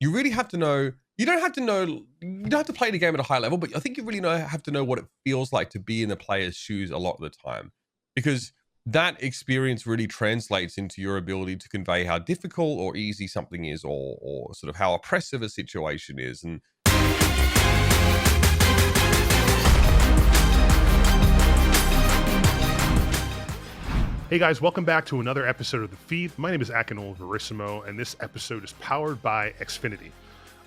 you really have to know. You don't have to play the game at a high level, but I think you really have to know what it feels like to be in the player's shoes a lot of the time, because that experience really translates into your ability to convey how difficult or easy something is, or sort of how oppressive a situation is. And hey guys, welcome back to another episode of The Feed. My name is Akinola, and this episode is powered by Xfinity.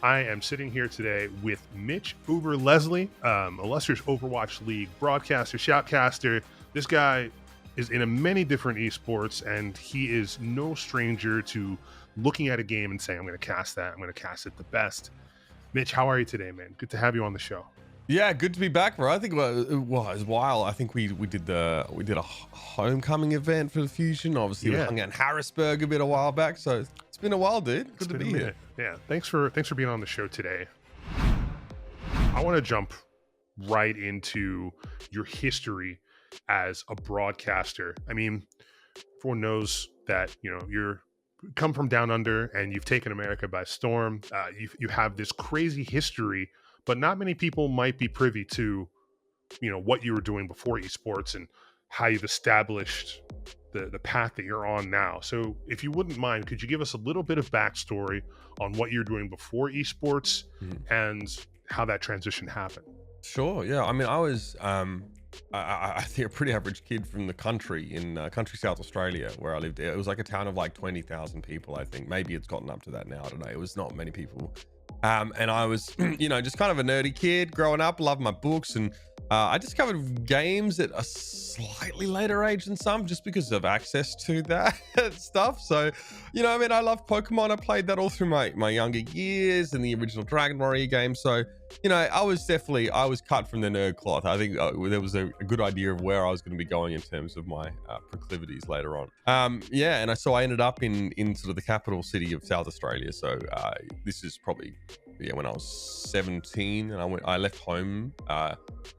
I am sitting here today with Mitch Uber Leslie, illustrious Overwatch League broadcaster, shoutcaster. This guy is in many different esports, and he is no stranger to looking at a game and saying, I'm going to cast that. I'm going to cast it the best. Mitch, how are you today, man? Good to have you on the show. yeah, good to be back, bro. I think it was a while. I think we did a homecoming event for the Fusion. Obviously, we hung out in Harrisburg a while back. So it's been a while, dude. Good to be here. Yeah, thanks for being on the show today. I want to jump right into your history as a broadcaster. I mean, everyone knows that you're come from down under and you've taken America by storm. You have this crazy history, but not many people might be privy to what you were doing before esports and how you've established the path that you're on now. So if you wouldn't mind, could you give us a little bit of backstory on what you're doing before esports and how that transition happened? Sure. Yeah. I mean, I was I think a pretty average kid from the country in country South Australia where I lived. It was like a town of like 20,000 people, I think. Maybe it's gotten up to that now. I don't know. It was not many people. And I was, just kind of a nerdy kid growing up, loved my books. And I discovered games at a slightly later age than some, just because of access to that stuff. So, I love Pokemon. I played that all through my younger years and the original Dragon Warrior game. So, I was cut from the nerd cloth. I think there was a good idea of where I was going to be going in terms of my proclivities later on. And I ended up in sort of the capital city of South Australia. So this is probably when I was 17, and I left home.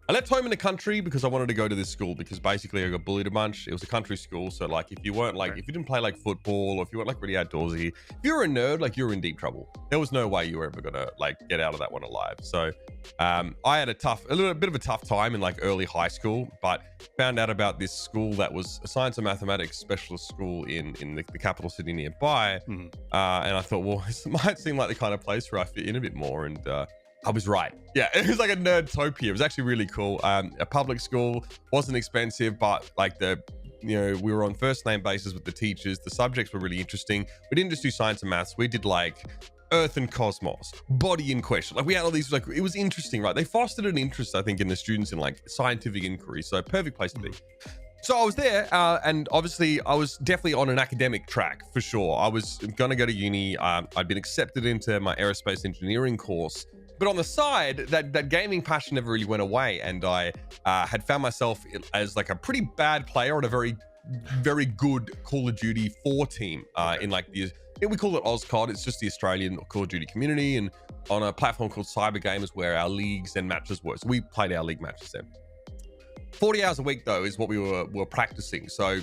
I left home in the country because I wanted to go to this school, because basically I got bullied a bunch. It was a country school, so like if you didn't play like football, or if you weren't like really outdoorsy, if you were a nerd, like you were in deep trouble. There was no way you were ever gonna like get out of that one alive. So I had a little bit of a tough time in like early high school, but found out about this school that was a science and mathematics specialist school in the capital city nearby. And I thought, well, this might seem like the kind of place where I fit in a bit more. And I was right. Yeah, it was like a nerdtopia. It was actually really cool. A public school, wasn't expensive, but like we were on first name basis with the teachers. The subjects were really interesting. We didn't just do science and maths. We did like Earth and cosmos, body in question. Like we had all these, like it was interesting, right? They fostered an interest, I think, in the students in like scientific inquiry. So perfect place to be. So I was there, and obviously I was definitely on an academic track for sure. I was going to go to uni. I'd been accepted into my aerospace engineering course. But on the side, that gaming passion never really went away. And I had found myself as like a pretty bad player on a very, very good Call of Duty 4 team in like we call it AusCOD. It's just the Australian Call of Duty community, and on a platform called Cyber Gamers where our leagues and matches were. So we played our league matches there. 40 hours a week though is what we were practicing. So,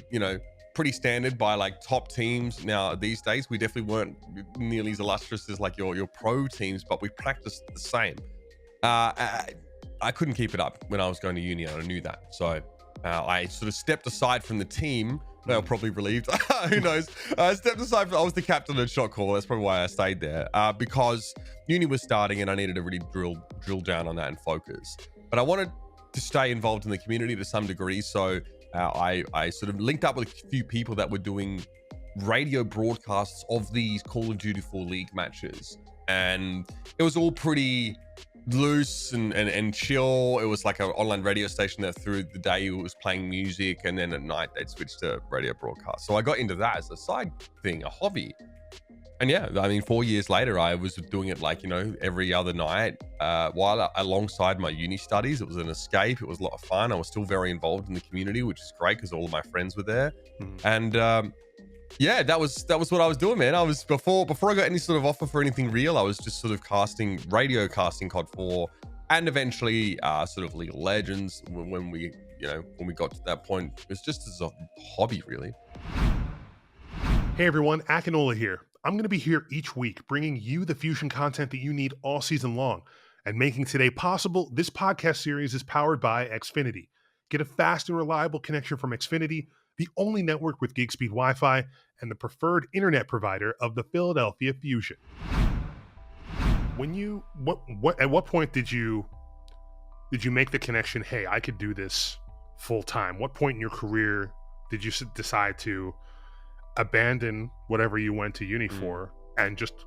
pretty standard by like top teams. Now these days we definitely weren't nearly as illustrious as like your pro teams, but we practiced the same. I couldn't keep it up when I was going to uni, and I knew that. So I sort of stepped aside from the team. They were probably relieved. Who knows? I stepped aside. I was the captain of shot call. That's probably why I stayed there, because uni was starting and I needed to really drill down on that and focus. But I wanted to stay involved in the community to some degree. So I sort of linked up with a few people that were doing radio broadcasts of these Call of Duty 4 League matches. And it was all pretty loose and chill. It was like an online radio station that through the day was playing music, and then at night they'd switch to radio broadcast. So I got into that as a side thing, a hobby. And yeah, I mean, 4 years later, I was doing it like, every other night while alongside my uni studies. It was an escape. It was a lot of fun. I was still very involved in the community, which is great because all of my friends were there. And that was what I was doing, man. I was before I got any sort of offer for anything real, I was just sort of radio casting COD 4, and eventually sort of League of Legends when we got to that point. It was just as a hobby, really. Hey everyone, Akinola here. I'm going to be here each week bringing you the Fusion content that you need all season long. And making today possible, this podcast series is powered by Xfinity. Get a fast and reliable connection from Xfinity, the only network with gig speed Wi-Fi and the preferred internet provider of the Philadelphia Fusion. When you at what point did you make the connection, hey, I could do this full time? What point in your career did you decide to abandon whatever you went to uni for and just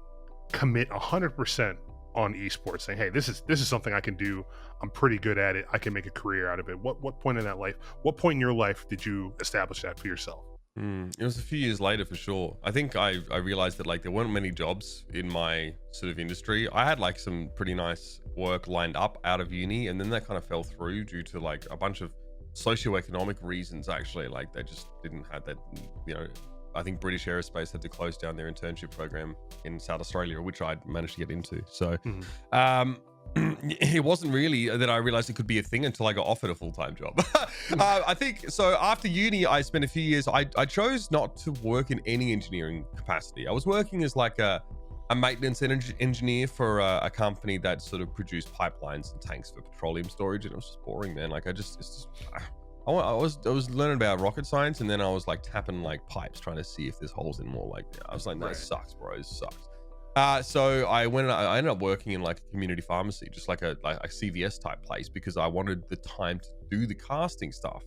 commit 100% on esports, saying, hey, this is something I can do, I'm pretty good at it, I can make a career out of it? What point in that life, what point in your life did you establish that for yourself? It was a few years later for sure. I think I realized that like there weren't many jobs in my sort of industry. I had like some pretty nice work lined up out of uni, and then that kind of fell through due to like a bunch of socioeconomic reasons. Actually, like they just didn't have that, you know. I think British Aerospace had to close down their internship program in South Australia, which I managed to get into. So it wasn't really that I realized it could be a thing until I got offered a full-time job. I think so. After uni, I spent a few years. I chose not to work in any engineering capacity. I was working as like a maintenance engineer for a company that sort of produced pipelines and tanks for petroleum storage, and it was just boring, man. Like I was learning about rocket science, and then I was like tapping like pipes trying to see if there's holes in more. Like I was like, no, it sucks, bro. It sucks. So I ended up working in like a community pharmacy, just like a CVS type place, because I wanted the time to do the casting stuff.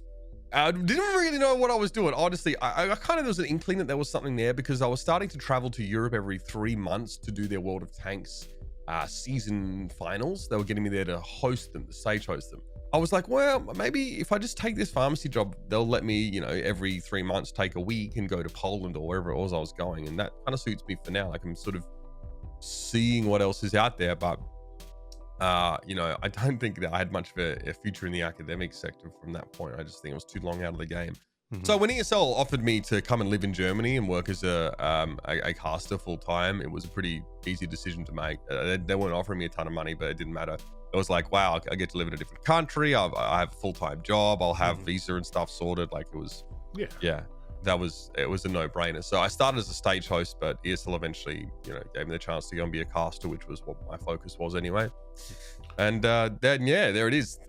I didn't really know what I was doing. Honestly, I kind of, there was an inkling that there was something there, because I was starting to travel to Europe every 3 months to do their World of Tanks season finals. They were getting me there to host them, to stage host them. I was like, well, maybe if I just take this pharmacy job, they'll let me, you know, every 3 months take a week and go to Poland or wherever it was I was going. And that kind of suits me for now. Like I'm sort of seeing what else is out there, but you know, I don't think that I had much of a future in the academic sector from that point. I just think it was too long out of the game. So when ESL offered me to come and live in Germany and work as a caster full time, it was a pretty easy decision to make. They weren't offering me a ton of money, but it didn't matter. It was like, wow, I get to live in a different country. I have a full-time job. I'll have visa and stuff sorted. Like it was, it was a no-brainer. So I started as a stage host, but ESL eventually, you know, gave me the chance to go and be a caster, which was what my focus was anyway. And then, yeah, there it is.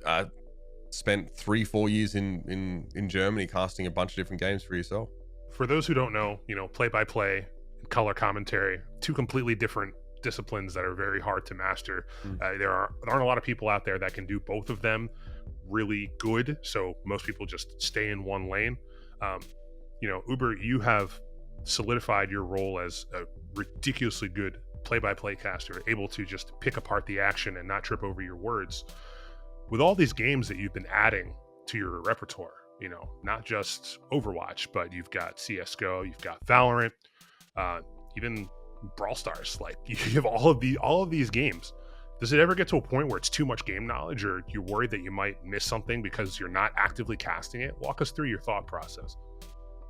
Spent 3-4 years in Germany casting a bunch of different games for ESL. For those who don't know, you know, play-by-play, color commentary, two completely different disciplines that are very hard to master. There aren't a lot of people out there that can do both of them really good, so most people just stay in one lane. You know, Uber, you have solidified your role as a ridiculously good play-by-play caster, able to just pick apart the action and not trip over your words. With all these games that you've been adding to your repertoire, you know, not just Overwatch, but you've got CSGO, you've got Valorant, even Brawl Stars, like you have all of these games. Does it ever get to a point where it's too much game knowledge, or you're worried that you might miss something because you're not actively casting it? Walk us through your thought process.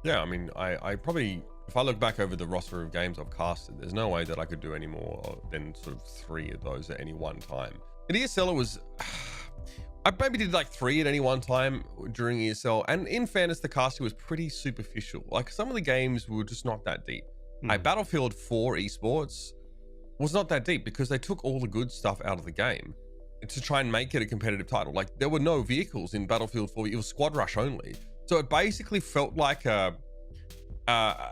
Yeah, I mean, I probably, if I look back over the roster of games I've casted, there's no way that I could do any more than sort of 3 of those at any one time. At ESL, it was, I maybe did like 3 at any one time during ESL, and in fairness, the casting was pretty superficial. Like some of the games were just not that deep. Battlefield 4 esports was not that deep because they took all the good stuff out of the game to try and make it a competitive title. Like there were no vehicles in Battlefield 4, it was squad rush only. So it basically felt like a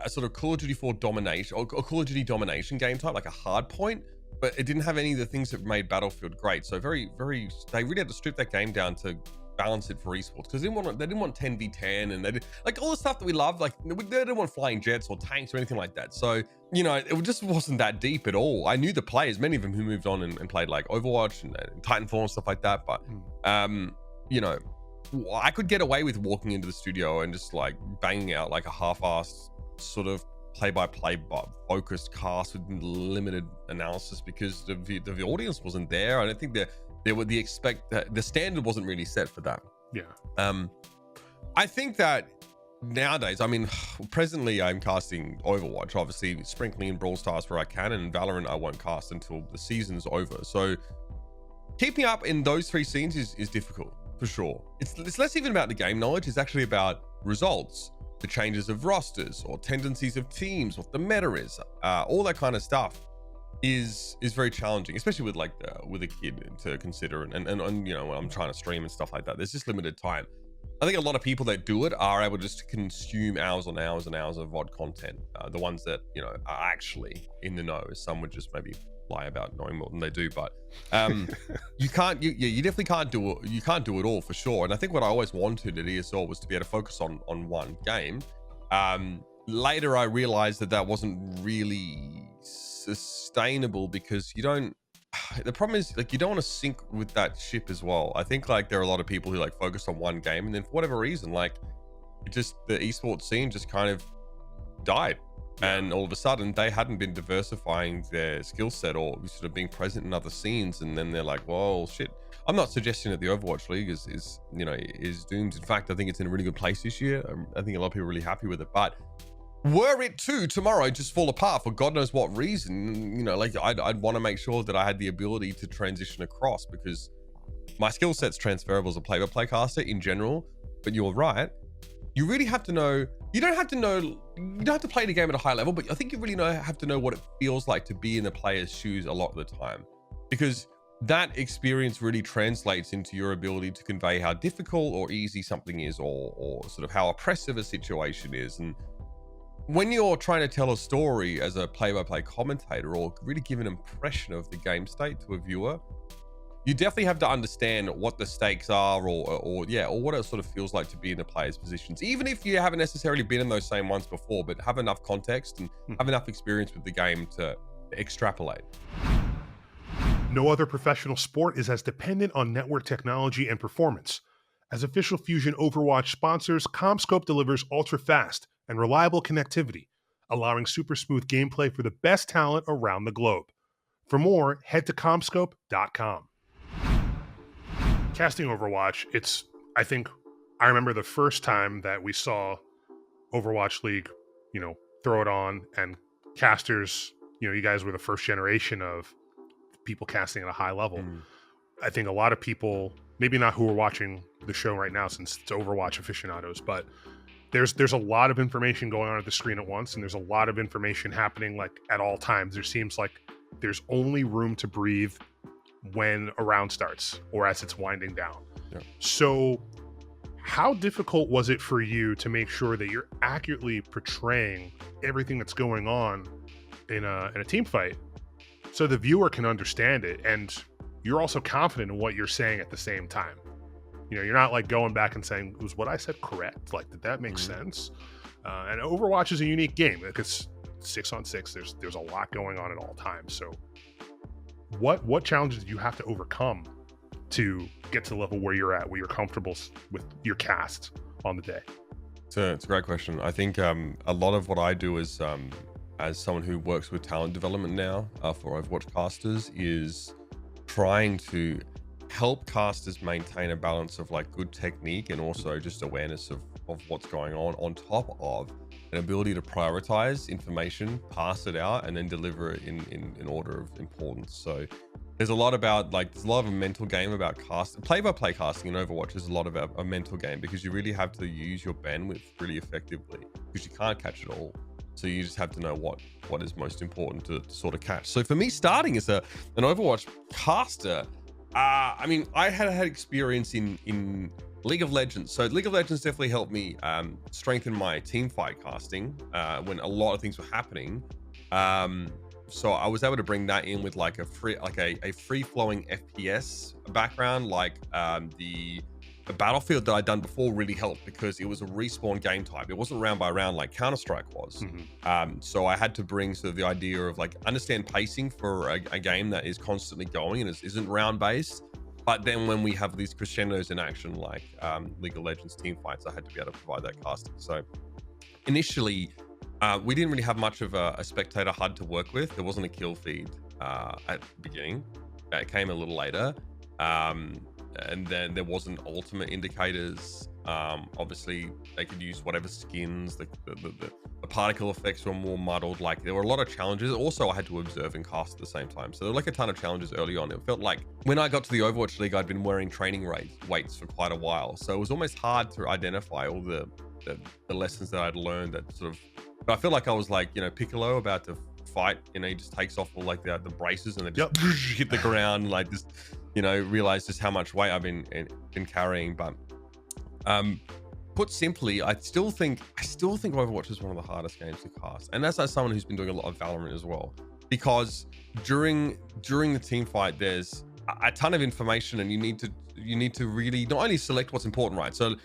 sort of Call of Duty 4 domination or Call of Duty domination game type, like a hard point, but it didn't have any of the things that made Battlefield great. So they really had to strip that game down to balance it for esports, because they didn't want 10v10 and they did like all the stuff that we love. Like they didn't want flying jets or tanks or anything like that. So, you know, it just wasn't that deep at all. I knew the players, many of them who moved on and played like Overwatch and Titanfall and stuff like that. But, you know, I could get away with walking into the studio and just like banging out like a half-assed sort of play-by-play focused cast with limited analysis because the audience wasn't there. I don't think the standard wasn't really set for that. I think that nowadays, I mean, presently I'm casting Overwatch, obviously sprinkling in Brawl Stars where I can, and Valorant I won't cast until the season's over. So keeping up in those 3 scenes is difficult for sure. It's less even about the game knowledge, it's actually about results. the changes of rosters or tendencies of teams, what the meta is, all that kind of stuff is very challenging, especially with like with a kid to consider. And you know, when I'm trying to stream and stuff like that, there's just limited time. I think a lot of people that do it are able just to consume hours on hours and hours of VOD content. The ones that, you know, are actually in the know. Some would just maybe lie about knowing more than they do, but you definitely can't do it. You can't do it all for sure. And I think what I always wanted at ESL was to be able to focus on one game. Later, I realized that wasn't really sustainable because you don't. The problem is, like, you don't want to sink with that ship as well. I think like there are a lot of people who like focus on one game, and then for whatever reason, like, the esports scene just kind of died. And all of a sudden they hadn't been diversifying their skill set or sort of being present in other scenes, and then they're like, well, shit. I'm not suggesting that the Overwatch League is doomed. In fact, I think it's in a really good place this year. I think a lot of people are really happy with it, but were it to tomorrow just fall apart for God knows what reason, you know, like I'd want to make sure that I had the ability to transition across, because my skill set's transferable as a play-by-play caster in general. But you're right, you really have to know. You don't have to play the game at a high level, but I think you really have to know what it feels like to be in the player's shoes a lot of the time, because that experience really translates into your ability to convey how difficult or easy something is, or sort of how oppressive a situation is. And when you're trying to tell a story as a play-by-play commentator, or really give an impression of the game state to a viewer, you definitely have to understand what the stakes are, or what it sort of feels like to be in the player's positions, even if you haven't necessarily been in those same ones before, but have enough context and have enough experience with the game to extrapolate. No other professional sport is as dependent on network technology and performance. As official Fusion Overwatch sponsors, CommScope delivers ultra-fast and reliable connectivity, allowing super smooth gameplay for the best talent around the globe. For more, head to commscope.com. Casting Overwatch, I remember the first time that we saw Overwatch League, you know, throw it on, and casters, you know, you guys were the first generation of people casting at a high level. I think a lot of people, maybe not who are watching the show right now since it's Overwatch aficionados, but there's a lot of information going on at the screen at once, and there's a lot of information happening like at all times. There seems like there's only room to breathe when a round starts or as it's winding down. Yeah. So how difficult was it for you to make sure that you're accurately portraying everything that's going on in a team fight so the viewer can understand it, and you're also confident in what you're saying at the same time? You know, you're not like going back and saying, was what I said correct? Like, did that make sense? And Overwatch is a unique game because 6-on-6, there's a lot going on at all times. So what challenges do you have to overcome to get to the level where you're at, where you're comfortable with your cast on the day? It's a great question. I think a lot of what I do is, as someone who works with talent development now for Overwatch casters, is trying to help casters maintain a balance of like good technique and also just awareness of what's going on top of an ability to prioritize information, pass it out, and then deliver it in order of importance. So there's a lot of a mental game about play-by-play casting in Overwatch is a lot of a mental game, because you really have to use your bandwidth really effectively, because you can't catch it all. So you just have to know what is most important to sort of catch. So for me, starting as an Overwatch caster, I mean, I had experience in League of Legends. So League of Legends definitely helped me strengthen my team fight casting when a lot of things were happening. So I was able to bring that in with like a free-flowing FPS background, like the Battlefield that I'd done before really helped, because it was a respawn game type. It wasn't round by round like Counter-Strike was. So I had to bring sort of the idea of like understand pacing for a game that is constantly going and isn't round based. But then when we have these crescendos in action, like League of Legends team fights, I had to be able to provide that casting. So initially, we didn't really have much of a spectator HUD to work with. There wasn't a kill feed at the beginning. It came a little later. And then there wasn't ultimate indicators. Obviously, they could use whatever skins. The particle effects were more muddled. Like, there were a lot of challenges. Also, I had to observe and cast at the same time. So there were like a ton of challenges early on. It felt like when I got to the Overwatch League, I'd been wearing training weights for quite a while. So it was almost hard to identify all the the lessons that I'd learned that sort of, but I feel like I was like, Piccolo about to fight, he just takes off all like the braces and they just hit the ground, like just, realize just how much weight I've been carrying. But put simply, I still think Overwatch is one of the hardest games to cast, and that's as someone who's been doing a lot of Valorant as well, because during the team fight, there's a ton of information, and you need to really not only select what's important, right? So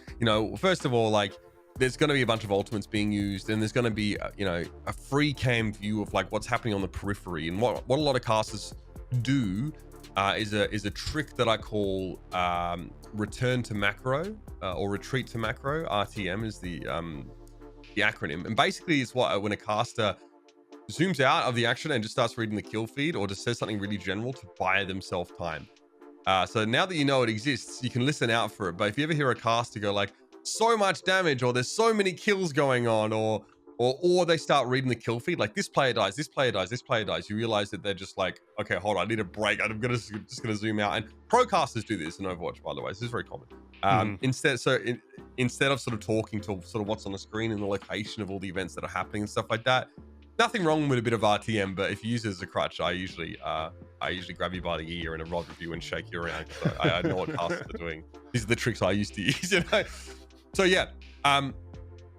first of all, like, there's going to be a bunch of ultimates being used, and there's going to be a free cam view of like what's happening on the periphery. And what a lot of casters do is a trick that I call return to macro or retreat to macro. RTM is the acronym, and basically it's when a caster zooms out of the action and just starts reading the kill feed, or just says something really general to buy themselves time. So now that you know it exists, you can listen out for it. But if you ever hear a caster go like, so much damage, or there's so many kills going on, or they start reading the kill feed, like this player dies, this player dies, this player dies, you realize that they're just like, okay, hold on, I need a break. I'm just gonna zoom out. And pro casters do this in Overwatch, by the way. This is very common. Instead of sort of talking to sort of what's on the screen and the location of all the events that are happening and stuff like that, nothing wrong with a bit of RTM, but if you use it as a crutch, I usually grab you by the ear in a rod review and shake you around. I know what casters are doing. These are the tricks I used to use, So yeah, a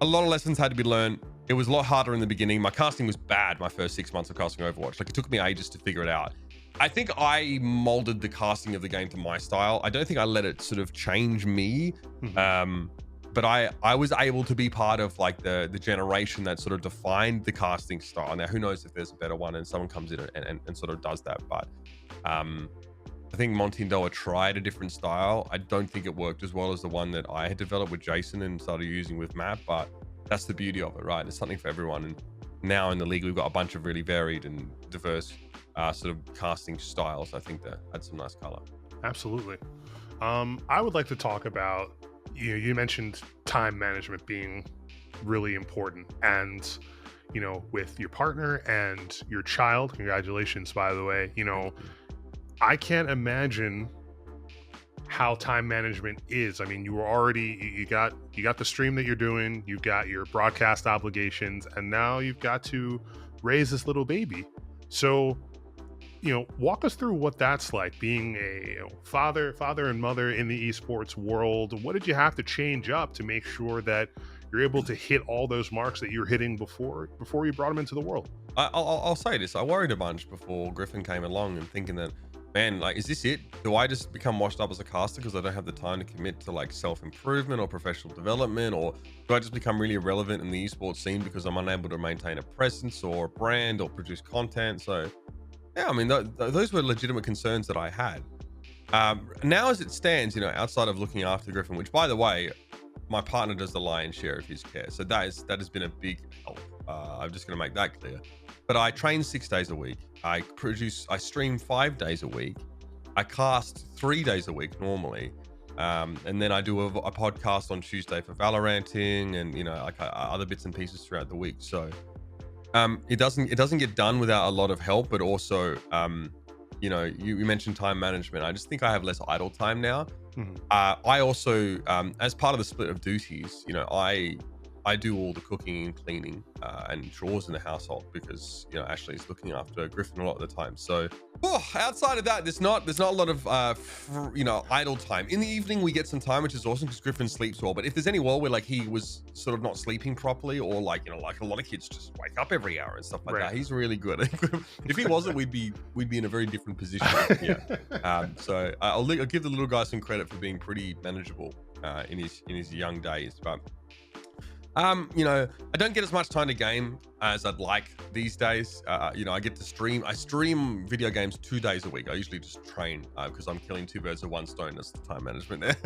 lot of lessons had to be learned. It was a lot harder in the beginning. My casting was bad my first 6 months of casting Overwatch. Like, it took me ages to figure it out. I think I molded the casting of the game to my style. I don't think I let it sort of change me. But I was able to be part of like the generation that sort of defined the casting style. Now, who knows if there's a better one and someone comes in and sort of does that. But I think Monty and Doa tried a different style. I don't think it worked as well as the one that I had developed with Jason and started using with Matt, but that's the beauty of it, right? There's something for everyone. And now in the league, we've got a bunch of really varied and diverse sort of casting styles. I think that adds some nice color. Absolutely. I would like to talk about, you mentioned time management being really important, and with your partner and your child, congratulations, by the way, I can't imagine how time management is. I mean, you were already, you got the stream that you're doing, you've got your broadcast obligations, and now you've got to raise this little baby. So, walk us through what that's like, being a father and mother in the esports world. What did you have to change up to make sure that you're able to hit all those marks that you were hitting before you brought them into the world? I'll say this. I worried a bunch before Griffin came along, and thinking that, man, like, is this it? Do I just become washed up as a caster because I don't have the time to commit to like self-improvement or professional development? Or do I just become really irrelevant in the esports scene because I'm unable to maintain a presence or a brand or produce content? So yeah, I mean, those were legitimate concerns that I had. Now as it stands, outside of looking after Griffin, which, by the way, my partner does the lion's share of his care. So that has been a big help. I'm just going to make that clear. But I train 6 days a week. I stream 5 days a week. I cast 3 days a week normally. And then I do a podcast on Tuesday for Valoranting, and, other bits and pieces throughout the week. So it doesn't get done without a lot of help, but also, you mentioned time management. I just think I have less idle time now. I also, as part of the split of duties, I do all the cooking and cleaning and chores in the household, because Ashley's looking after Griffin a lot of the time. So outside of that, there's not a lot of idle time. In the evening we get some time, which is awesome because Griffin sleeps well. But if there's any world where like he was sort of not sleeping properly, or like like a lot of kids just wake up every hour and stuff like that, he's really good. If he wasn't, we'd be in a very different position. So I'll give the little guy some credit for being pretty manageable in his young days. But I don't get as much time to game as I'd like these days. I get to stream. I stream video games 2 days a week. I usually just train because I'm killing two birds with one stone. That's the time management there.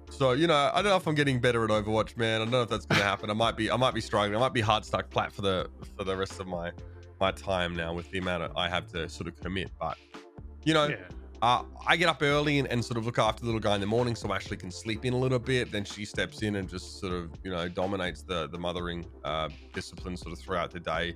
So I don't know if I'm getting better at Overwatch, man. I don't know if that's going to happen. I might be struggling. I might be hard stuck plat for the rest of my time now, with the amount I have to sort of commit. But I get up early and sort of look after the little guy in the morning, so Ashley can sleep in a little bit. Then she steps in and just sort of, dominates the mothering discipline sort of throughout the day.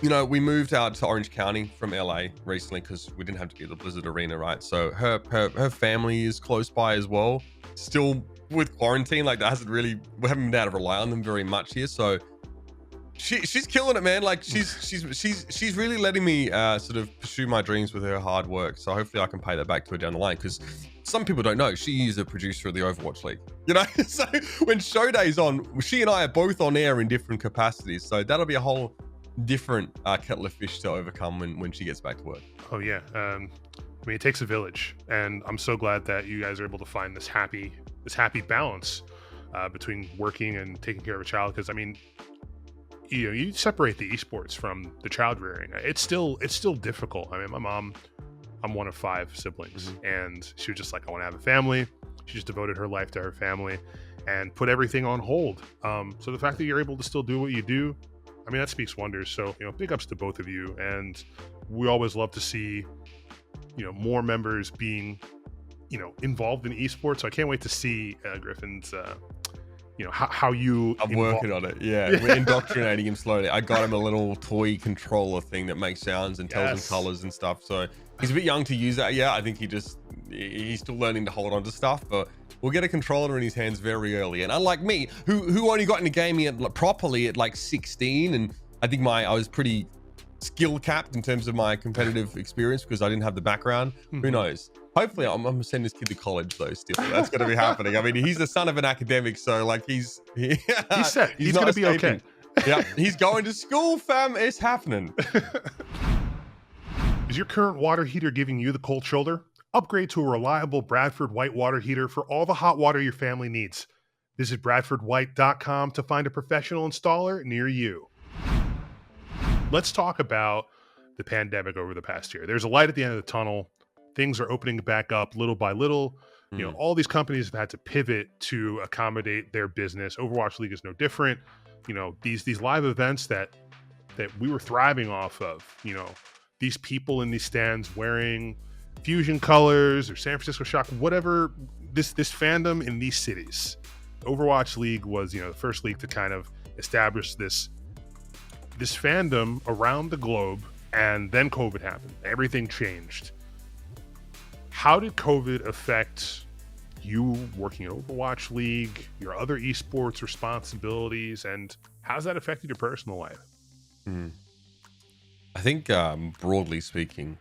We moved out to Orange County from LA recently because we didn't have to be at the Blizzard Arena, right? So her family is close by as well. Still with quarantine, like we haven't been able to rely on them very much here. So she's killing it, man. Like she's really letting me sort of pursue my dreams with her hard work. So hopefully I can pay that back to her down the line, because some people don't know she is a producer of the Overwatch League, you know. So when show day's on, she and I are both on air in different capacities. So that'll be a whole different kettle of fish to overcome when she gets back to work. Oh yeah. I mean, it takes a village, and I'm so glad that you guys are able to find this happy balance between working and taking care of a child. Because I mean, you separate the esports from the child rearing. It's still difficult. I mean, my mom, I'm one of 5 siblings, and she was just like, I want to have a family. She just devoted her life to her family and put everything on hold. So the fact that you're able to still do what you do, I mean, that speaks wonders. So, big ups to both of you. And we always love to see, more members being, involved in esports. So I can't wait to see Griffin's, how you... I'm working on it. Yeah. We're indoctrinating him slowly. I got him a little toy controller thing that makes sounds and tells him colors and stuff. So he's a bit young to use that. Yeah, I think he's still learning to hold on to stuff, but we'll get a controller in his hands very early. And unlike me, who only got into gaming properly at like 16, and I think I was pretty skill capped in terms of my competitive experience because I didn't have the background. Who knows? Hopefully I'm gonna send this kid to college though. Still, that's gonna be happening. I mean, he's the son of an academic, so like he's set. He's gonna be okay. Yeah, he's going to school, fam. It's happening. Is your current water heater giving you the cold shoulder? Upgrade to a reliable Bradford White water heater for all the hot water your family needs. Visit bradfordwhite.com to find a professional installer near you. Let's talk about the pandemic over the past year. There's a light at the end of the tunnel. Things are opening back up little by little. All these companies have had to pivot to accommodate their business. Overwatch League is no different. These live events that we were thriving off of, these people in these stands wearing Fusion colors or San Francisco Shock, whatever, this fandom in these cities. Overwatch League was, the first league to kind of establish this fandom around the globe, and then COVID happened. Everything changed. How did COVID affect you working at Overwatch League, your other esports responsibilities, and how's that affected your personal life? I think broadly speaking,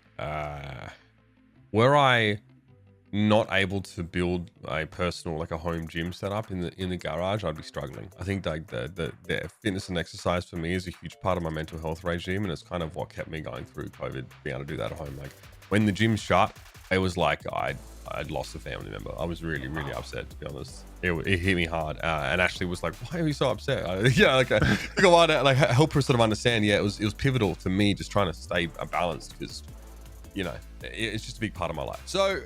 were I not able to build a personal, like a home gym setup in the garage, I'd be struggling. I think like the fitness and exercise for me is a huge part of my mental health regime, and it's kind of what kept me going through COVID, being able to do that at home. Like when the gym shut, it was like I'd lost a family member. I was really, really upset, to be honest. It hit me hard. And Ashley was like, "Why are you so upset?" I took a while to like help her sort of understand. Yeah, it was pivotal to me just trying to stay balanced, because it's just a big part of my life. So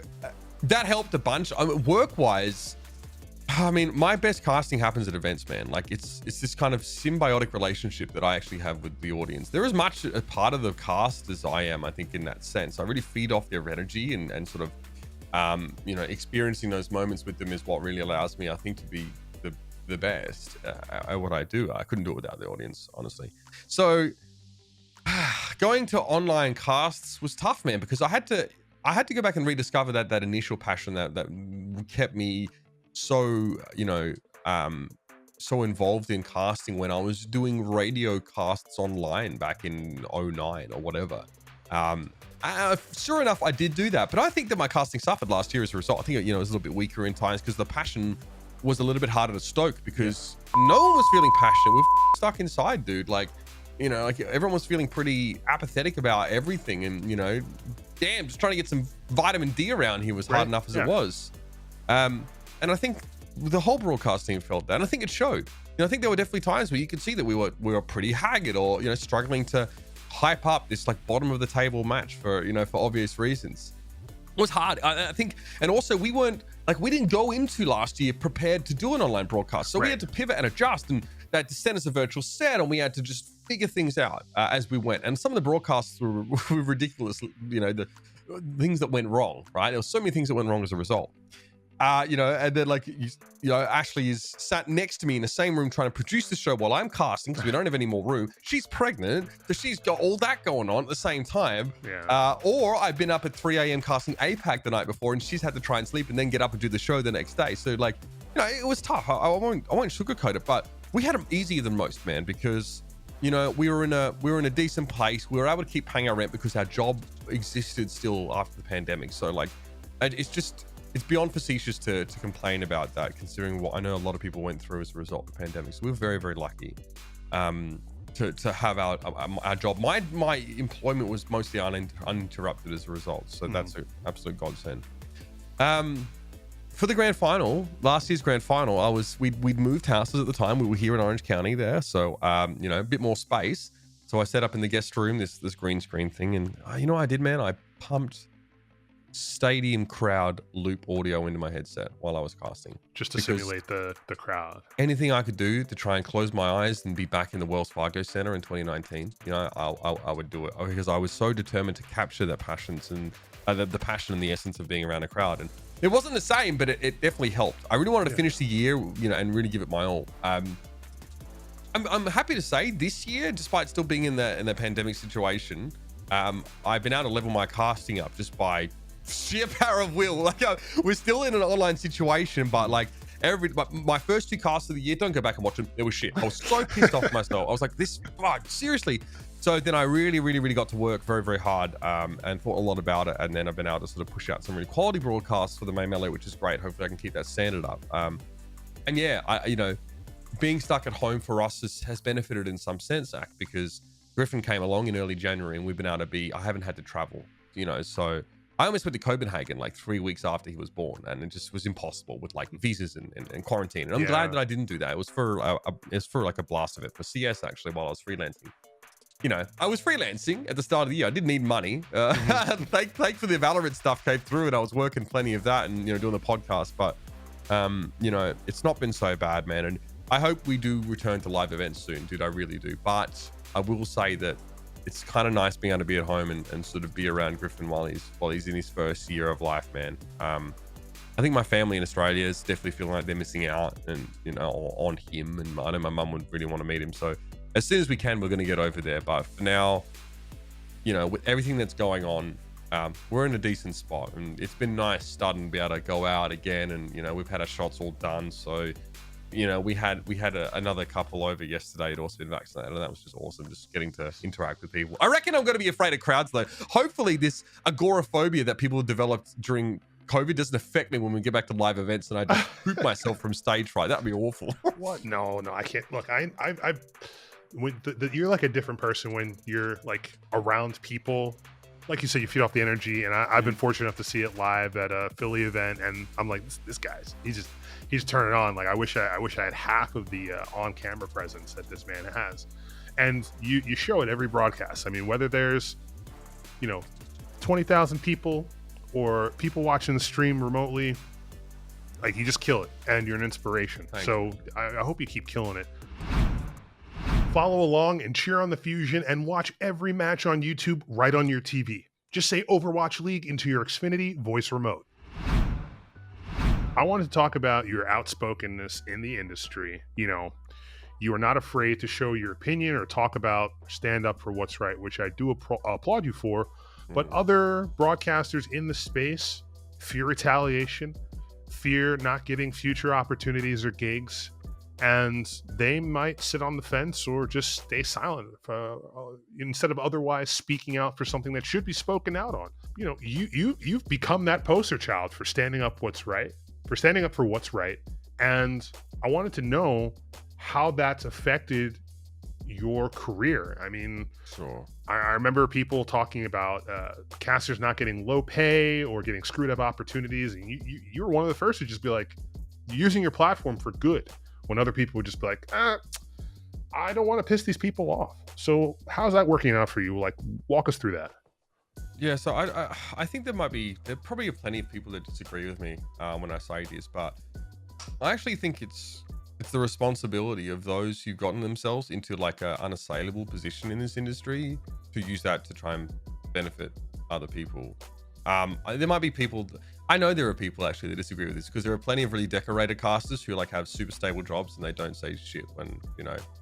that helped a bunch. Work-wise, I mean, my best casting happens at events, man. Like it's this kind of symbiotic relationship that I actually have with the audience. They're as much a part of the cast as I am, I think, in that sense. I really feed off their energy and sort of, experiencing those moments with them is what really allows me, I think, to be the best at what I do. I couldn't do it without the audience, honestly. So going to online casts was tough, man, because I had to go back and rediscover that initial passion that kept me so so involved in casting when I was doing radio casts online back in 09 or whatever. Sure enough, I did do that, but I think that my casting suffered last year as a result. I think it was a little bit weaker in times because the passion was a little bit harder to stoke, because no one was feeling passionate. We're stuck inside, dude. Like everyone was feeling pretty apathetic about everything, and damn, just trying to get some vitamin D around here was hard enough as it was. And I think the whole broadcast team felt that, and I think it showed. I think there were definitely times where you could see that we were pretty haggard, or struggling to hype up this like bottom of the table match for obvious reasons. It was hard, I think, and also we didn't go into last year prepared to do an online broadcast, so we had to pivot and adjust, and they had to send us a virtual set, and we had to just figure things out as we went. And some of the broadcasts were ridiculous, the things that went wrong, right? There were so many things that went wrong as a result. And then Ashley is sat next to me in the same room trying to produce the show while I'm casting, because we don't have any more room. She's pregnant, so she's got all that going on at the same time. Or I've been up at 3 a.m. casting APAC the night before, and she's had to try and sleep and then get up and do the show the next day. So like it was tough. I won't sugarcoat it, but we had it easier than most, man, because we were in a decent place. We were able to keep paying our rent because our job existed still after the pandemic. So like, it's beyond facetious to complain about that, considering what I know a lot of people went through as a result of the pandemic. So we were very, very lucky to have our job. My employment was mostly uninterrupted as a result. So that's an absolute godsend. For the grand final, last year's grand final, we'd moved houses at the time. We were here in Orange County there, so a bit more space. So I set up in the guest room this green screen thing, and you know what I did, man? I pumped stadium crowd loop audio into my headset while I was casting, just to simulate the crowd. Anything I could do to try and close my eyes and be back in the Wells Fargo Center in 2019, I would do it, because I was so determined to capture that passions and the passion and the essence of being around a crowd. And it wasn't the same, but it definitely helped. I really wanted to finish the year, and really give it my all. I'm happy to say this year, despite still being in the pandemic situation, I've been able to level my casting up just by sheer power of will. Like, we're still in an online situation, but like my first 2 casts of the year, don't go back and watch them. It was shit. I was so pissed off myself. I was like, fuck, seriously. So then I really, really, really got to work very, very hard, and thought a lot about it. And then I've been able to sort of push out some really quality broadcasts for the main melee, which is great. Hopefully I can keep that standard up. And yeah, being stuck at home for us has benefited in some sense, because Griffin came along in early January, and we've been able to I haven't had to travel, so I almost went to Copenhagen like 3 weeks after he was born, and it just was impossible with like visas and quarantine. And I'm glad that I didn't do that. It was for like a blast of it for CS, actually, while I was freelancing. I was freelancing at the start of the year. I didn't need money. Thankfully the Valorant stuff came through, and I was working plenty of that, and doing the podcast. But it's not been so bad, man. And I hope we do return to live events soon, dude. I really do. But I will say that it's kind of nice being able to be at home and sort of be around Griffin while he's in his first year of life, man. I think my family in Australia is definitely feeling like they're missing out, and on him. And I know my mum would really want to meet him. So as soon as we can, we're going to get over there. But for now, with everything that's going on, we're in a decent spot, and it's been nice starting to be able to go out again. And we've had our shots all done. So we had another couple over yesterday who'd also been vaccinated, and that was just awesome, just getting to interact with people. I reckon I'm going to be afraid of crowds, though. Hopefully this agoraphobia that people have developed during COVID doesn't affect me when we get back to live events and I just poop myself from stage fright. That'd be awful. What? No, I can't. Look, you're like a different person when you're like around people. Like you said, you feed off the energy, and I've been fortunate enough to see it live at a Philly event, and I'm like, this guy's he's turning on. Like I wish I had half of the on-camera presence that this man has. And you show it every broadcast. I mean, whether there's 20,000 people or people watching the stream remotely, like you just kill it, and you're an inspiration. So I hope you keep killing it. Follow along and cheer on the Fusion, and watch every match on YouTube right on your TV. Just say Overwatch League into your Xfinity voice remote. I wanted to talk about your outspokenness in the industry. You are not afraid to show your opinion or talk about, stand up for what's right, which I do applaud you for. But other broadcasters in the space fear retaliation, fear not getting future opportunities or gigs, and they might sit on the fence or just stay silent instead of otherwise speaking out for something that should be spoken out on. You've become that poster child for standing up for what's right. And I wanted to know how that's affected your career. I mean, sure. I remember people talking about casters not getting low pay or getting screwed up opportunities, and you were one of the first to just be like, using your platform for good, when other people would just be like, I don't want to piss these people off. So how's that working out for you? Like, walk us through that. Yeah, so I think there probably are plenty of people that disagree with me when I say this, but I actually think it's the responsibility of those who've gotten themselves into like an unassailable position in this industry to use that to try and benefit other people. There might be people, I know there are people actually that disagree with this, because there are plenty of really decorated casters who like have super stable jobs and they don't say shit when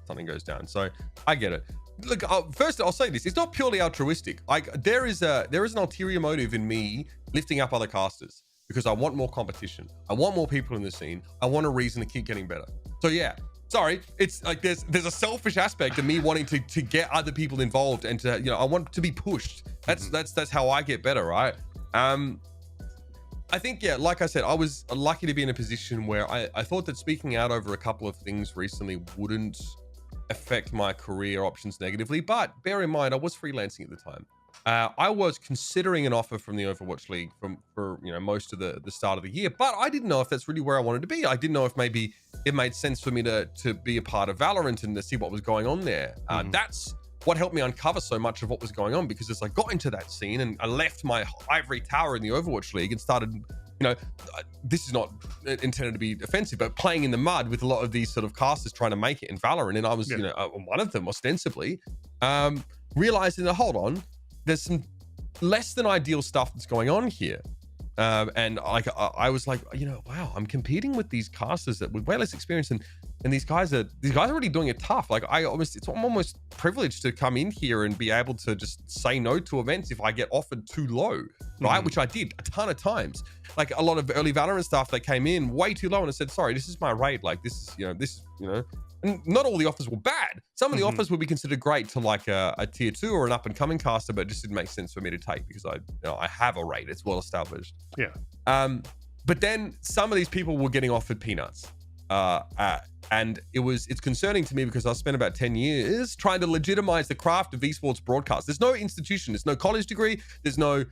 something goes down. So I get it. Look, first I'll say this: it's not purely altruistic. Like there is an ulterior motive in me lifting up other casters. because I want more competition. I want more people in the scene. I want a reason to keep getting better. So yeah, sorry, it's like there's a selfish aspect of me wanting to get other people involved and to, you know, I want to be pushed. That's how I get better, right? I think, yeah, like I said, I was lucky to be in a position where I thought that speaking out over a couple of things recently wouldn't affect my career options negatively. But bear in mind, I was freelancing at the time. I was considering an offer from the Overwatch League for you know, most of the start of the year, but I didn't know if that's really where I wanted to be. I didn't know if maybe it made sense for me to be a part of Valorant and to see what was going on there. That's what helped me uncover so much of what was going on, because as I got into that scene and I left my ivory tower in the Overwatch League and started, you know, this is not intended to be offensive, but playing in the mud with a lot of these sort of casters trying to make it in Valorant, and I was, you know, one of them ostensibly, realizing that, hold on, there's some less than ideal stuff that's going on here. And like I was like, you know, wow, I'm competing with these casters that with way less experience, and these guys are really doing it tough. Like I'm almost privileged to come in here and be able to just say no to events if I get offered too low, right? Which I did a ton of times. Like a lot of early Valorant stuff, they came in way too low and I said, sorry, this is my rate. Like this is, you know, and not all the offers were bad. Some of the offers would be considered great to like a tier 2 or an up and coming caster, but it just didn't make sense for me to take because I have a rate. It's well established. Yeah. But then some of these people were getting offered peanuts. And it's concerning to me because I spent about 10 years trying to legitimize the craft of esports broadcast. There's no institution, there's no college degree, there's no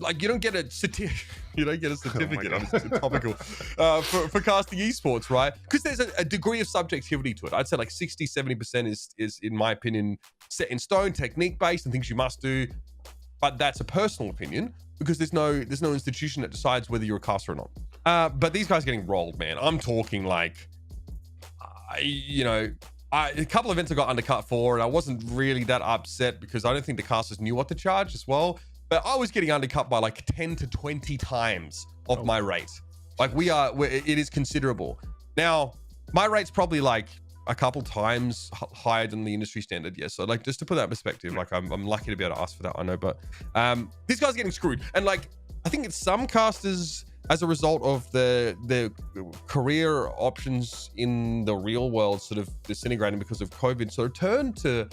like you don't get a certificate. It's topical for casting esports, right? Because there's a degree of subjectivity to it. I'd say like 60-70% is in my opinion set in stone, technique based, and things you must do. But that's a personal opinion because there's no institution that decides whether you're a caster or not. But these guys are getting rolled, man. I'm talking like, a couple of events I got undercut for, and I wasn't really that upset because I don't think the casters knew what to charge as well. But I was getting undercut by like 10 to 20 times of my rate. Like it is considerable. Now, my rate's probably like a couple times higher than the industry standard. Yes. So like, just to put that in perspective, like I'm lucky to be able to ask for that. I know, but these guys are getting screwed. And like, I think it's some casters, as a result of the career options in the real world sort of disintegrating because of COVID, so turned to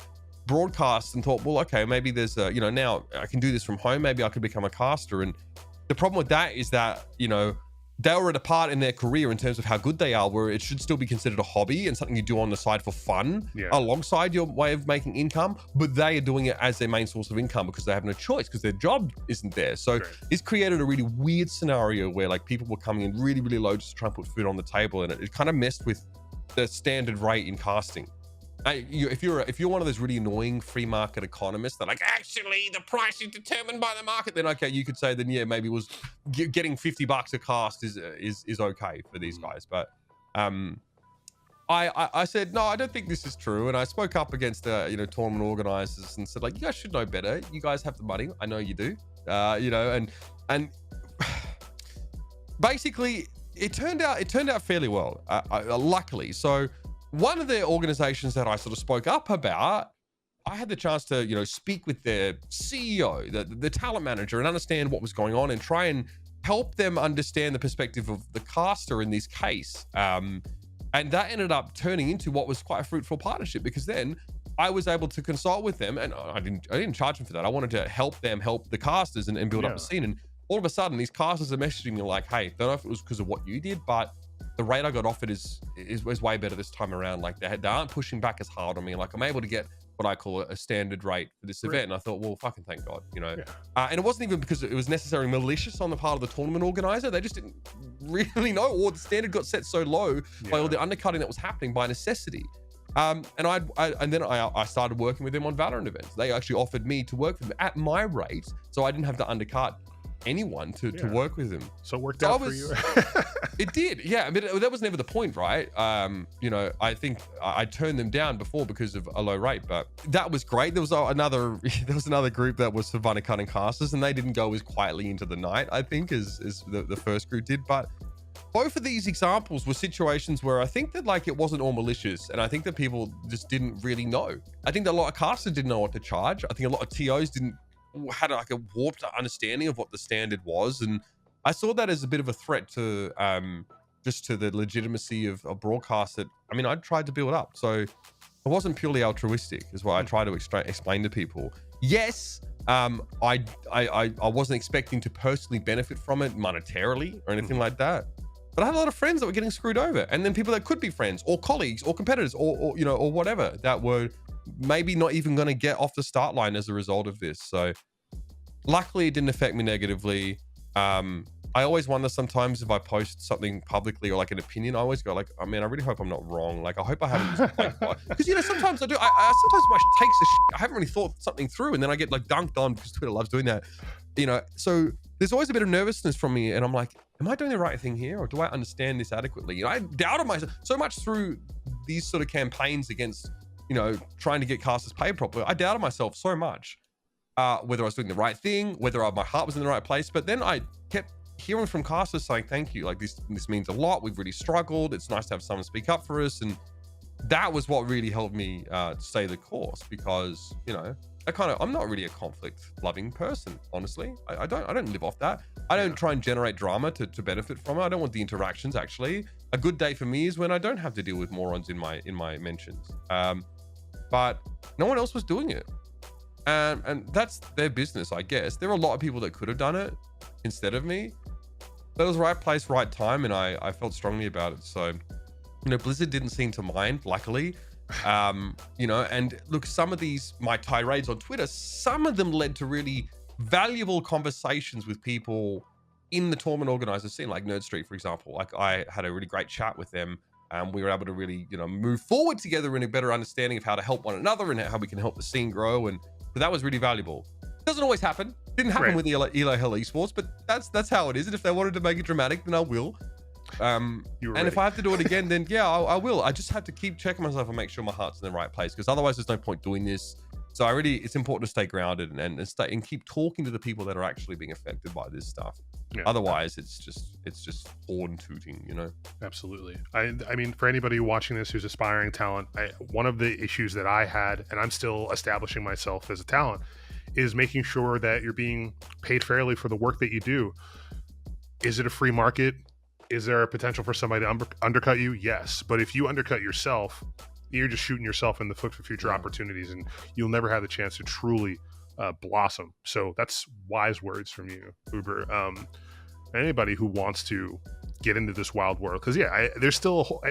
broadcast and thought, well, okay, maybe there's now I can do this from home. Maybe I could become a caster. And the problem with that is that, they were at a part in their career in terms of how good they are, where it should still be considered a hobby and something you do on the side for fun alongside your way of making income. But they are doing it as their main source of income because they have no choice because their job isn't there. So it's created a really weird scenario where like people were coming in really, really low just to try and put food on the table. And it kind of messed with the standard rate in casting. If you're one of those really annoying free market economists that like, actually the price is determined by the market, then okay, you could say then yeah, maybe it was getting $50 a cast is okay for these guys. But I said no, I don't think this is true, and I spoke up against tournament organizers and said like, you guys should know better. You guys have the money, I know you do. And basically it turned out fairly well, luckily. So one of the organizations that I sort of spoke up about, I had the chance to, speak with their CEO, the talent manager, and understand what was going on and try and help them understand the perspective of the caster in this case. And that ended up turning into what was quite a fruitful partnership, because then I was able to consult with them, and I didn't charge them for that. I wanted to help them help the casters and build up a scene. And all of a sudden, these casters are messaging me like, hey, don't know if it was because of what you did, but the rate I got offered is way better this time around. Like they aren't pushing back as hard on me. Like I'm able to get what I call a standard rate for this event. And I thought, well, fucking thank God, and it wasn't even because it was necessarily malicious on the part of the tournament organizer. They just didn't really know, or the standard got set so low by all the undercutting that was happening by necessity. And then I started working with them on Valorant events. They actually offered me to work with them at my rate, so I didn't have to undercut anyone to work with them. So it worked out for you. It did, yeah. I mean, that was never the point, right? I think I turned them down before because of a low rate, but that was great. There was another group that was for undercutting casters, and they didn't go as quietly into the night, I think, as the first group did. But both of these examples were situations where I think that like it wasn't all malicious, and I think that people just didn't really know. I think that a lot of casters didn't know what to charge. I think a lot of TOs had like a warped understanding of what the standard was, and I saw that as a bit of a threat to just to the legitimacy of a broadcast that, I mean, I tried to build up. So it wasn't purely altruistic, is what I try to explain to people. Yes, I wasn't expecting to personally benefit from it monetarily or anything like that. But I had a lot of friends that were getting screwed over, and then people that could be friends or colleagues or competitors or you know, or whatever, that were maybe not even going to get off the start line as a result of this. So luckily it didn't affect me negatively. I always wonder sometimes if I post something publicly or like an opinion, I always go like, oh man, I really hope I'm not wrong. Like, I hope I haven't, because you know, sometimes I do. I sometimes my takes a shit. I haven't really thought something through, and then I get like dunked on because Twitter loves doing that. You know, so there's always a bit of nervousness from me, and I'm like, am I doing the right thing here, or do I understand this adequately? You know, I doubted myself so much through these sort of campaigns against, you know, trying to get casters paid properly. I doubted myself so much, whether I was doing the right thing, whether my heart was in the right place. But then I kept hearing from casters saying, thank you, like this means a lot, we've really struggled, it's nice to have someone speak up for us. And that was what really helped me stay the course, because, you know, I'm not really a conflict loving person, honestly. I don't live off that. I don't try and generate drama to benefit from it. I don't want the interactions. Actually, a good day for me is when I don't have to deal with morons in my mentions. But no one else was doing it, and that's their business, I guess. There are a lot of people that could have done it instead of me. But it was right place, right time, and I felt strongly about it. So, you know, Blizzard didn't seem to mind, luckily. You know, and look, some of my tirades on Twitter, some of them led to really valuable conversations with people in the tournament organizer scene, like Nerd Street, for example. Like, I had a really great chat with them, and we were able to really, you know, move forward together in a better understanding of how to help one another and how we can help the scene grow. And so that was really valuable. Doesn't always happen. Didn't happen with Eli Hell Esports, but that's how it is. And if they wanted to make it dramatic, then I will. And if I have to do it again, then yeah, I will. I just have to keep checking myself and make sure my heart's in the right place, because otherwise there's no point doing this. So it's important to stay grounded and keep talking to the people that are actually being affected by this stuff. Yeah. Otherwise, it's just horn tooting, you know. Absolutely. I mean, for anybody watching this who's aspiring talent, one of the issues that I had, and I'm still establishing myself as a talent, is making sure that you're being paid fairly for the work that you do. Is it a free market? Is there a potential for somebody to undercut you? Yes. But if you undercut yourself, you're just shooting yourself in the foot for future opportunities, and you'll never have the chance to truly blossom. So that's wise words from you, Uber. Anybody who wants to get into this wild world, because there's still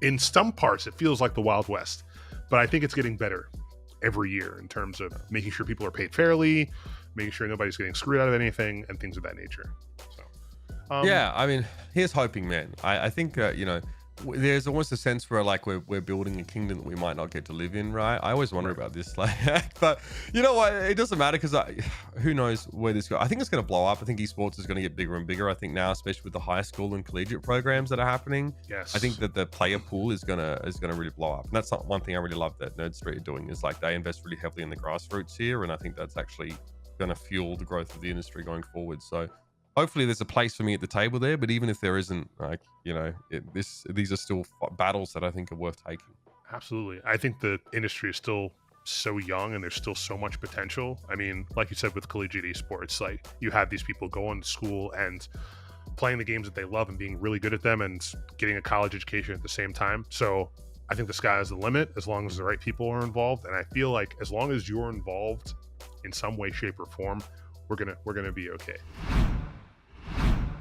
in some parts it feels like the Wild West, but I think it's getting better every year in terms of making sure people are paid fairly, making sure nobody's getting screwed out of anything, and things of that nature. So yeah, I mean, here's hoping, man. I think you know, there's almost a sense where like we're building a kingdom that we might not get to live in, right? I always wonder about this, like, but you know what? It doesn't matter, because who knows where this goes. I think it's going to blow up. I think esports is going to get bigger and bigger. I think now, especially with the high school and collegiate programs that are happening, yes, I think that the player pool is gonna really blow up. And that's not one thing I really love that Nerd Street are doing, is like they invest really heavily in the grassroots here, and I think that's actually going to fuel the growth of the industry going forward. So hopefully there's a place for me at the table there, but even if there isn't, like, you know, these are still battles that I think are worth taking. Absolutely. I think the industry is still so young, and there's still so much potential. I mean, like you said, with collegiate esports, like, you have these people going to school and playing the games that they love and being really good at them and getting a college education at the same time. So I think the sky is the limit as long as the right people are involved. And I feel like as long as you're involved in some way, shape, or form, we're gonna be okay.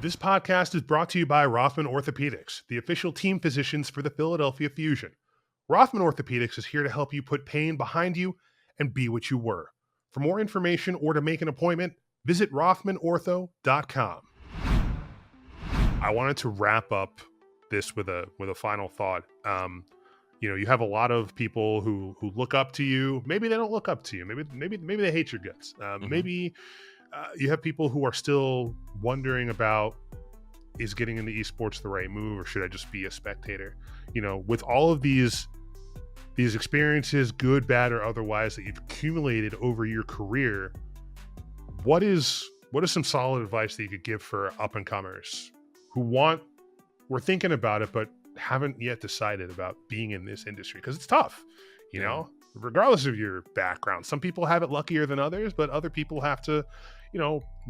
This podcast is brought to you by Rothman Orthopedics, the official team physicians for the Philadelphia Fusion. Rothman Orthopedics is here to help you put pain behind you and be what you were. For more information or to make an appointment, visit rothmanortho.com. I wanted to wrap up this with a final thought. You know, you have a lot of people who look up to you. Maybe they don't look up to you. Maybe they hate your guts. Maybe you have people who are still wondering about, is getting into esports the right move, or should I just be a spectator? You know, with all of these experiences, good, bad, or otherwise, that you've accumulated over your career, what is some solid advice that you could give for up and comers who were thinking about it but haven't yet decided about being in this industry? Because it's tough, you know, regardless of your background. Some people have it luckier than others, but other people have to,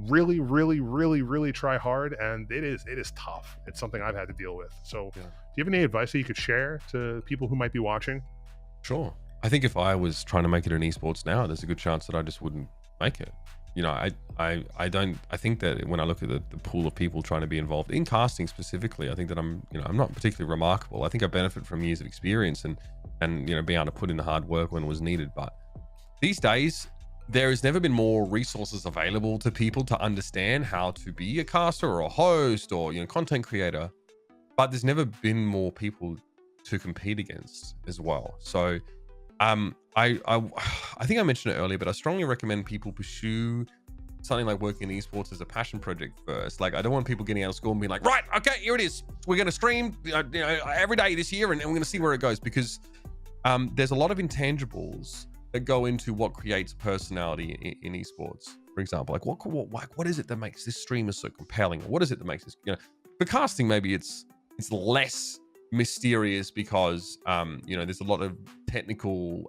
really, really, really, really try hard, and it is tough. It's something I've had to deal with. So, Yeah. do you have any advice that you could share to people who might be watching? Sure. I think if I was trying to make it in esports now, there's a good chance that I just wouldn't make it. I don't. I think that when I look at the pool of people trying to be involved in casting specifically, I think that I'm not particularly remarkable. I think I benefit from years of experience and being able to put in the hard work when it was needed. But these days, there has never been more resources available to people to understand how to be a caster or a host or content creator. But there's never been more people to compete against as well. So I think I mentioned it earlier, but I strongly recommend people pursue something like working in esports as a passion project first. Like, I don't want people getting out of school and being like, right, okay, here it is. We're going to stream every day this year, and we're going to see where it goes, because there's a lot of intangibles that go into what creates personality in esports. For example, like what is it that makes this streamer so compelling? Or what is it that makes this, for casting, maybe it's less mysterious because there's a lot of technical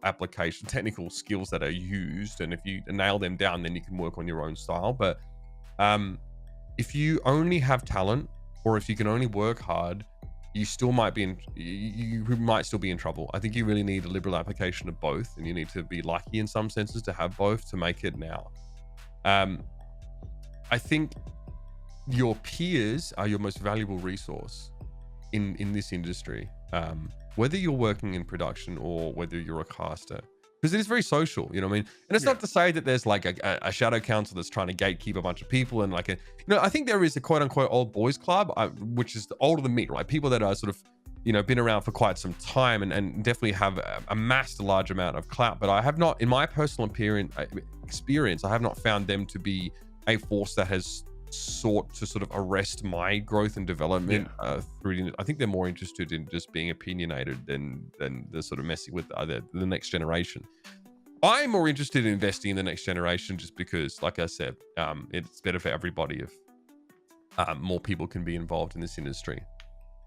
skills that are used, and if you nail them down, then you can work on your own style. But if you only have talent, or if you can only work hard, you might still be in trouble. I think you really need a liberal application of both, and you need to be lucky in some senses to have both to make it now. I think your peers are your most valuable resource in this industry, whether you're working in production or whether you're a caster, because it is very social, you know what I mean? And it's not to say that there's like a shadow council that's trying to gatekeep a bunch of people, and like I think there is a quote unquote old boys club, which is older than me, right? People that are sort of been around for quite some time and definitely have amassed a large amount of clout, but I have not, in my personal experience, I have not found them to be a force that has sought to sort of arrest my growth and development through. I think they're more interested in just being opinionated than the sort of messing with the next generation. I'm more interested in investing in the next generation, just because, like I said, it's better for everybody if more people can be involved in this industry.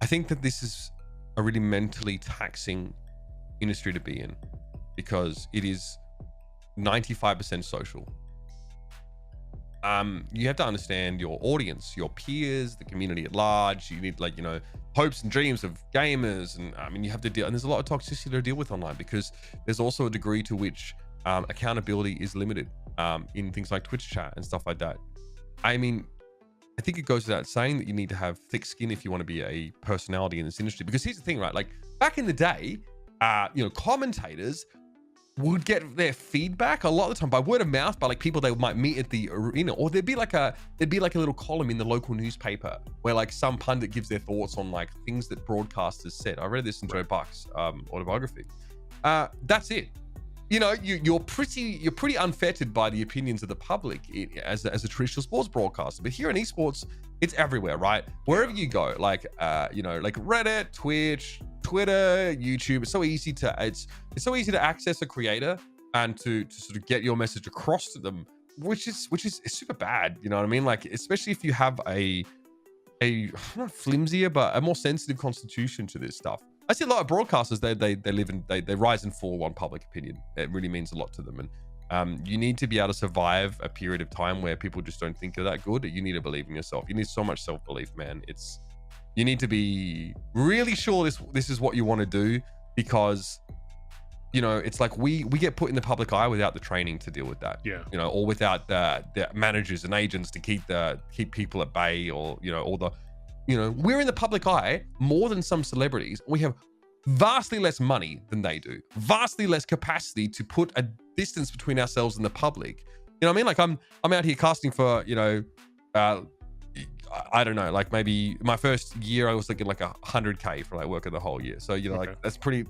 I think that this is a really mentally taxing industry to be in, because it is 95% social. You have to understand your audience, your peers, the community at large. You need hopes and dreams of gamers, and you have to deal, and there's a lot of toxicity to deal with online, because there's also a degree to which accountability is limited in things like Twitch chat and stuff like that. I think it goes without saying that you need to have thick skin if you want to be a personality in this industry, because here's the thing, right? Like, back in the day, commentators would get their feedback a lot of the time by word of mouth, by like people they might meet at the arena, or there'd be like a little column in the local newspaper where like some pundit gives their thoughts on like things that broadcasters said. I read this in Joe Buck's autobiography. That's it. You're pretty unfettered by the opinions of the public as a traditional sports broadcaster. But here in esports, it's everywhere, right? Wherever you go, like like Reddit, Twitch, Twitter, YouTube. It's so easy to access a creator and to sort of get your message across to them, which is super bad. You know what I mean? Like, especially if you have a not flimsier, but a more sensitive constitution to this stuff. I see a lot of broadcasters, they rise and fall on public opinion. It really means a lot to them. And you need to be able to survive a period of time where people just don't think you're that good. You need to believe in yourself. You need so much self-belief, man. You need to be really sure this is what you want to do, because it's like we get put in the public eye without the training to deal with that. Or without the managers and agents to keep people at bay, or we're in the public eye more than some celebrities. We have vastly less money than they do, vastly less capacity to put a distance between ourselves and the public. You know what I mean? Like, I'm out here casting for, I don't know, like maybe my first year I was looking like 100K for like working the whole year. So, like that's pretty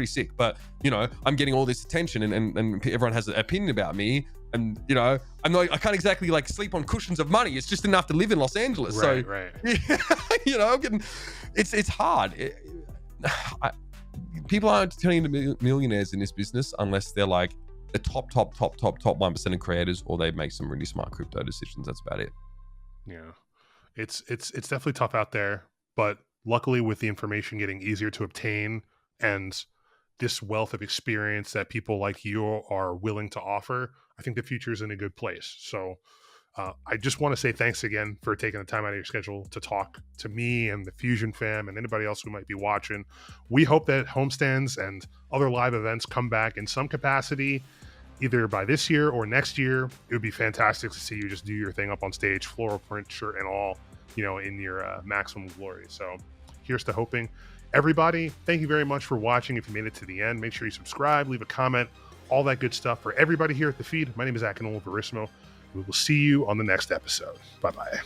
sick. But, I'm getting all this attention and everyone has an opinion about me. And, I can't exactly like sleep on cushions of money. It's just enough to live in Los Angeles. Right. I'm getting, it's hard. People aren't turning into millionaires in this business unless they're like the top 1% of creators, or they make some really smart crypto decisions. That's about it. Yeah. It's definitely tough out there, but luckily with the information getting easier to obtain and this wealth of experience that people like you are willing to offer, I think the future is in a good place. So I just want to say thanks again for taking the time out of your schedule to talk to me and the Fusion fam and anybody else who might be watching. We hope that homestands and other live events come back in some capacity, either by this year or next year. It would be fantastic to see you just do your thing up on stage, floral print shirt and all, in your maximum glory. So here's to hoping. Everybody, thank you very much for watching. If you made it to the end, make sure you subscribe, leave a comment, all that good stuff. For everybody here at The Feed, my name is Akinola Verissimo. We will see you on the next episode. Bye-bye.